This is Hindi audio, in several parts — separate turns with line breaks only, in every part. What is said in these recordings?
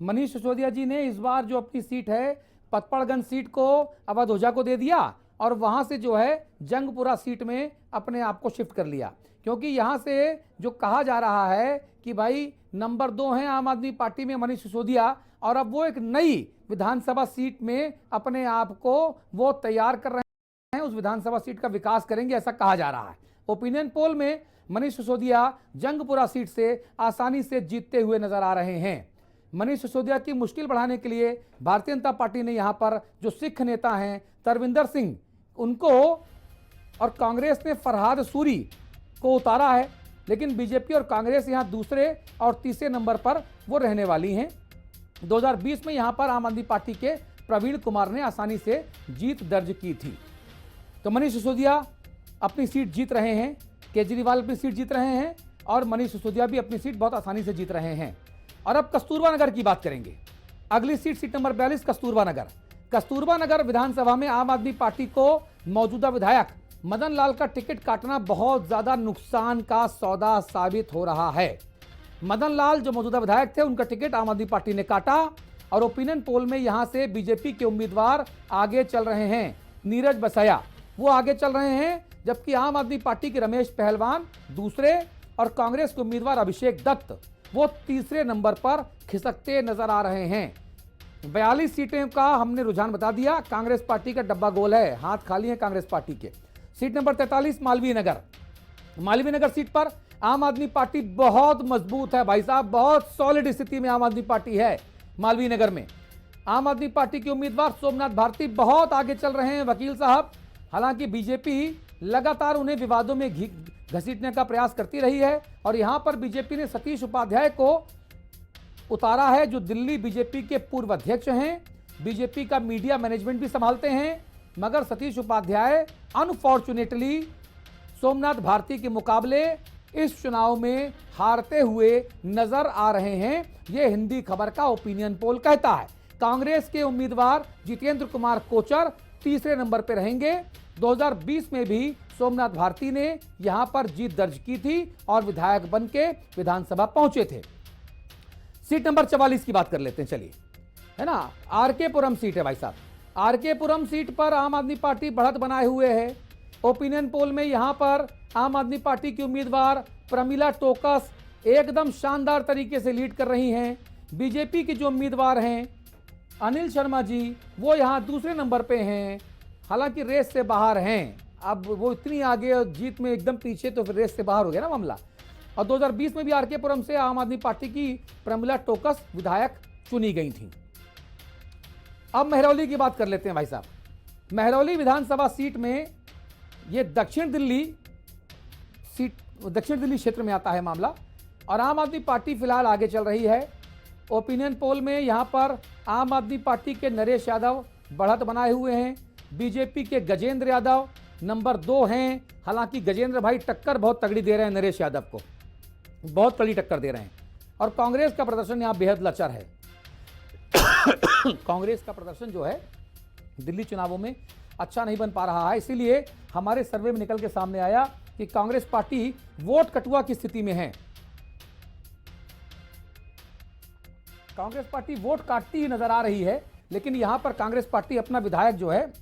मनीष सिसोदिया जी ने इस बार जो अपनी सीट है पतपड़गंज सीट को अवध ओझा को दे दिया और वहां से जो है जंगपुरा सीट में अपने आप को शिफ्ट कर लिया, क्योंकि यहां से जो कहा जा रहा है कि भाई नंबर 2 हैं आम आदमी पार्टी में मनीष सिसोदिया, और अब वो एक नई विधानसभा सीट में अपने आप को वो तैयार कर रहे हैं, उस विधानसभा सीट का विकास करेंगे ऐसा कहा जा रहा है। ओपिनियन पोल में मनीष सिसोदिया जंगपुरा सीट से आसानी से जीतते हुए नजर आ रहे हैं। मनीष सिसोदिया की मुश्किल बढ़ाने के लिए भारतीय जनता पार्टी ने यहां पर जो सिख नेता हैं तरविंदर सिंह, उनको और कांग्रेस ने फरहाद सूरी को उतारा है, लेकिन बीजेपी और कांग्रेस यहां दूसरे और तीसरे नंबर पर वो रहने वाली हैं। 2020 में यहां पर आम आदमी पार्टी के प्रवीण कुमार ने आसानी से जीत दर्ज की थी। तो मनीष सिसोदिया अपनी सीट जीत रहे हैं, केजरीवाल अपनी सीट जीत रहे हैं और मनीष सिसोदिया भी अपनी सीट बहुत आसानी से जीत रहे हैं। और अब कस्तूरबा नगर की बात करेंगे। अगली सीट नंबर 42 कस्तूरबा नगर। कस्तूरबा नगर विधानसभा में आम आदमी पार्टी को मौजूदा विधायक मदन लाल का टिकट काटना बहुत ज्यादा नुकसान का सौदा साबित हो रहा है। मदन लाल जो मौजूदा विधायक थे, उनका टिकट आम आदमी पार्टी ने काटा और ओपिनियन पोल में यहां से बीजेपी के उम्मीदवार आगे चल रहे हैं। नीरज बसैया वो आगे चल रहे हैं, जबकि आम आदमी पार्टी के रमेश पहलवान दूसरे और कांग्रेस के उम्मीदवार अभिषेक दत्त वो तीसरे नंबर पर खिसकते नजर आ रहे हैं। 42 सीटें का हमने रुझान बता दिया। कांग्रेस पार्टी का डब्बा गोल है, हाथ खाली है कांग्रेस पार्टी के। Seat number 43 Malviya Nagar. Malviya Nagar seat पर आम आदमी पार्टी बहुत मजबूत है भाई साहब, बहुत सॉलिड स्थिति में आम आदमी पार्टी है। मालवीय नगर में आम आदमी पार्टी के उम्मीदवार सोमनाथ भारती बहुत आगे चल रहे हैं वकील साहब। हालांकि बीजेपी लगातार उन्हें विवादों में घसीटने का प्रयास करती रही है और यहां पर बीजेपी ने सतीश उपाध्याय को उतारा है, जो दिल्ली बीजेपी के पूर्व अध्यक्ष हैं, बीजेपी का मीडिया मैनेजमेंट भी संभालते हैं। मगर सतीश उपाध्याय अनफॉर्चुनेटली सोमनाथ भारती के मुकाबले इस चुनाव में हारते हुए नजर आ रहे हैं, यह हिंदी खबर का ओपिनियन पोल कहता है। कांग्रेस के उम्मीदवार जितेंद्र कुमार कोचर तीसरे नंबर पर रहेंगे। 2020 में भी सोमनाथ भारती ने यहां पर जीत दर्ज की थी और विधायक बन के विधानसभा पहुंचे थे। सीट नंबर 44 की बात कर लेते हैं, चलिए, है ना। आरके पुरम सीट है भाई साहब। आरके पुरम सीट पर आम आदमी पार्टी बढ़त बनाए हुए है। ओपिनियन पोल में यहां पर आम आदमी पार्टी की उम्मीदवार प्रमिला टोकस एकदम शानदार तरीके से लीड कर रही हैं। बीजेपी के जो उम्मीदवार हैं अनिल शर्मा जी, वो यहां दूसरे नंबर पे हैं, हालांकि रेस से बाहर हैं। अब वो इतनी आगे और जीत में एकदम पीछे, तो फिर रेस से बाहर हो गया ना मामला। और 2020 में भी आरके पुरम से आम आदमी पार्टी की प्रमिला टोकस विधायक चुनी गई थी। अब महरौली की बात कर लेते हैं भाई साहब। महरौली विधानसभा सीट में, ये दक्षिण दिल्ली क्षेत्र में आता है मामला, और आम आदमी पार्टी फिलहाल आगे चल रही है। ओपिनियन पोल में यहां पर आम आदमी पार्टी के नरेश यादव बढ़त बनाए हुए हैं। बीजेपी के गजेंद्र यादव नंबर 2 हैं। हालांकि गजेंद्र भाई टक्कर बहुत तगड़ी दे रहे हैं नरेश यादव को, बहुत कड़ी टक्कर दे रहे हैं। और कांग्रेस का प्रदर्शन यहां बेहद लचर है। कांग्रेस का प्रदर्शन जो है दिल्ली चुनावों में अच्छा नहीं बन पा रहा है, इसीलिए हमारे सर्वे में निकल के सामने आया कि कांग्रेस पार्टी वोट कटुआ की स्थिति में है। कांग्रेस पार्टी वोट काटती ही नजर आ रही है, लेकिन यहां पर कांग्रेस पार्टी अपना विधायक जो है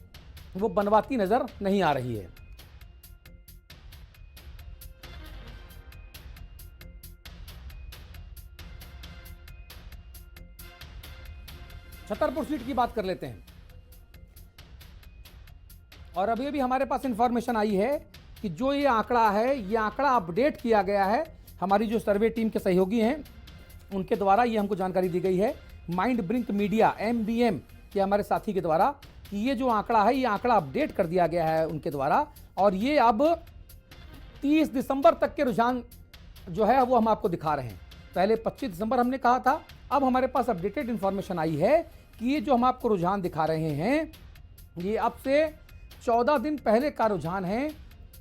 वो बनवाती नजर नहीं आ रही है। छतरपुर सीट की बात कर लेते हैं। और अभी अभी हमारे पास इंफॉर्मेशन आई है कि जो ये आंकड़ा है, ये आंकड़ा अपडेट किया गया है। हमारी जो सर्वे टीम के सहयोगी हैं उनके द्वारा ये हमको जानकारी दी गई है, माइंड ब्रिंक मीडिया MBM के हमारे साथी के द्वारा, कि ये जो आंकड़ा है, ये आंकड़ा अपडेट कर दिया गया है उनके द्वारा। और ये अब 30 दिसंबर तक के रुझान जो है वो हम आपको दिखा रहे हैं। पहले 25 दिसंबर हमने कहा था, अब हमारे पास अपडेटेड इंफॉर्मेशन आई है कि ये जो हम आपको रुझान दिखा रहे हैं, ये अब से 14 दिन पहले का रुझान है।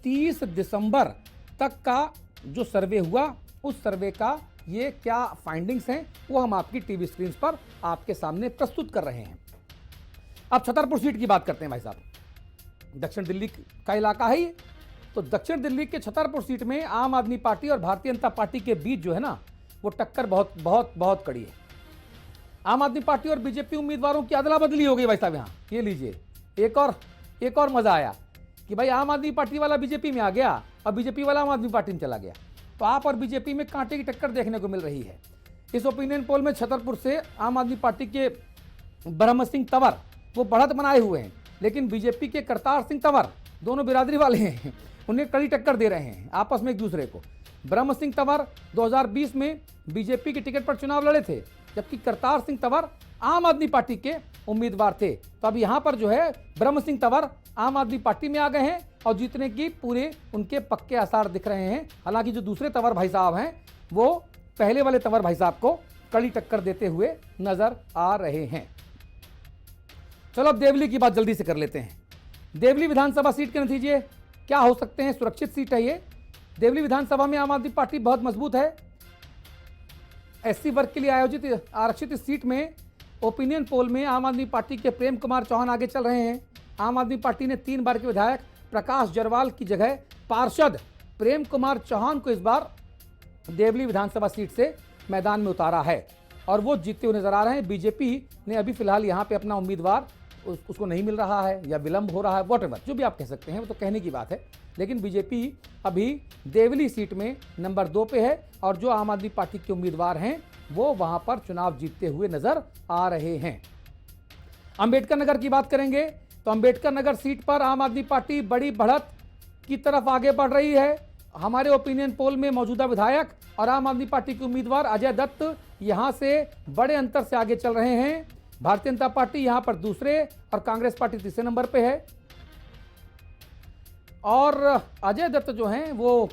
30 दिसंबर तक का जो सर्वे हुआ, उस सर्वे का ये क्या फाइंडिंग्स हैं वो हम आपकी टीवी स्क्रीन पर आपके सामने प्रस्तुत कर रहे हैं। अब छतरपुर सीट की बात करते हैं भाई साहब। दक्षिण दिल्ली का इलाका है ये। तो दक्षिण दिल्ली के छतरपुर सीट में आम आदमी पार्टी और भारतीय जनता पार्टी के बीच जो है ना, वो टक्कर बहुत बहुत बहुत कड़ी है। आम आदमी पार्टी और बीजेपी उम्मीदवारों की अदला बदली हो गई भाई साहब। यहाँ ये लीजिए, एक और मजा आया कि भाई आम आदमी पार्टी वाला बीजेपी में आ गया और बीजेपी वाला आम आदमी पार्टी में चला गया। तो आप और बीजेपी में कांटे की टक्कर देखने को मिल रही है। इस ओपिनियन पोल में छतरपुर से आम आदमी पार्टी के ब्रह्म सिंह तंवर वो बढ़त बनाए हुए हैं, लेकिन बीजेपी के करतार सिंह तंवर दोनों बिरादरी वाले हैं, उन्हें कड़ी टक्कर दे रहे हैं आपस में एक दूसरे को। ब्रह्म सिंह तंवर 2020 में बीजेपी के टिकट पर चुनाव लड़े थे, जबकि करतार सिंह तंवर आम आदमी पार्टी के उम्मीदवार थे। तो अब यहां पर जो है ब्रह्म सिंह तंवर आम आदमी पार्टी में आ गए हैं और जीतने की पूरे उनके पक्के आसार दिख रहे हैं। हालांकि जो दूसरे तंवर भाई साहब हैं वो पहले वाले तंवर भाई साहब को कड़ी टक्कर देते हुए नजर आ रहे हैं। चलो अब देवली की बात जल्दी से कर लेते हैं। देवली विधानसभा सीट के नतीजे क्या हो सकते हैं? सुरक्षित सीट है ये। देवली विधानसभा में आम आदमी पार्टी बहुत मजबूत है। एससी वर्ग के लिए आयोजित आरक्षित इस सीट में ओपिनियन पोल में आम आदमी पार्टी के प्रेम कुमार चौहान आगे चल रहे हैं। आम आदमी पार्टी ने 3 बार के विधायक प्रकाश जरवाल की जगह पार्षद प्रेम कुमार चौहान को इस बार देवली विधानसभा सीट से मैदान में उतारा है और वो जीतते हुए नजर आ रहे हैं। बीजेपी ने अभी फिलहाल यहाँ पे अपना उम्मीदवार उसको नहीं मिल रहा है या विलंब हो रहा है, वॉटेवर जो भी आप कह सकते हैं, वो तो कहने की बात है। लेकिन बीजेपी अभी देवली सीट में नंबर 2 पे है और जो आम आदमी पार्टी के उम्मीदवार हैं वो वहां पर चुनाव जीतते हुए नजर आ रहे हैं। अंबेडकर नगर की बात करेंगे तो अंबेडकर नगर सीट पर आम आदमी पार्टी बड़ी बढ़त की तरफ आगे बढ़ रही है। हमारे ओपिनियन पोल में मौजूदा विधायक और आम आदमी पार्टी के उम्मीदवार अजय दत्त यहां से बड़े अंतर से आगे चल रहे हैं। भारतीय जनता पार्टी यहां पर दूसरे और कांग्रेस पार्टी तीसरे नंबर पे है और अजय दत्त जो हैं वो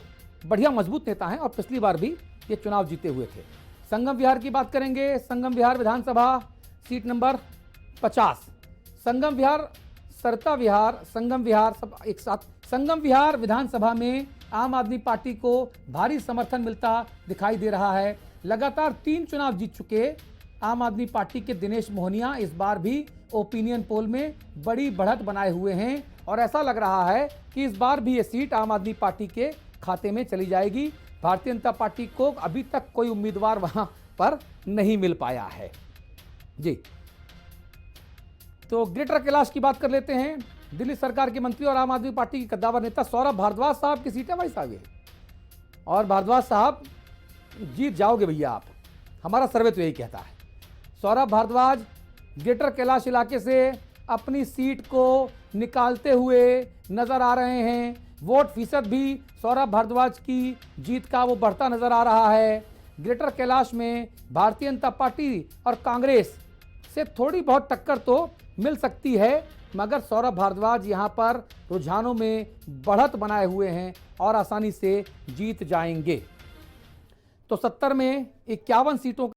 बढ़िया मजबूत नेता हैं और पिछली बार भी ये चुनाव जीते हुए थे। संगम विहार की बात करेंगे। संगम विहार विधानसभा सीट नंबर 50। संगम विहार, सरता विहार, संगम विहार सब एक साथ। संगम विहार विधानसभा में आम आदमी पार्टी को भारी समर्थन मिलता दिखाई दे रहा है। लगातार 3 चुनाव जीत चुके आम आदमी पार्टी के दिनेश मोहनिया इस बार भी ओपिनियन पोल में बड़ी बढ़त बनाए हुए हैं और ऐसा लग रहा है कि इस बार भी ये सीट आम आदमी पार्टी के खाते में चली जाएगी। भारतीय जनता पार्टी को अभी तक कोई उम्मीदवार वहां पर नहीं मिल पाया है जी। तो ग्रेटर कैलाश की बात कर लेते हैं। दिल्ली सरकार के मंत्री और आम आदमी पार्टी के कद्दावर नेता सौरभ भारद्वाज साहब की सीट है भाई साहब ये, और भारद्वाज साहब जीत जाओगे भैया आप, हमारा सर्वे तो यही कहता है। सौरभ भारद्वाज ग्रेटर कैलाश इलाके से अपनी सीट को निकालते हुए नजर आ रहे हैं। वोट फीसद भी सौरभ भारद्वाज की जीत का वो बढ़ता नजर आ रहा है। ग्रेटर कैलाश में भारतीय जनता पार्टी और कांग्रेस से थोड़ी बहुत टक्कर तो मिल सकती है, मगर सौरभ भारद्वाज यहां पर रुझानों में बढ़त बनाए हुए हैं और आसानी से जीत जाएंगे। तो 70 में 51 सीटों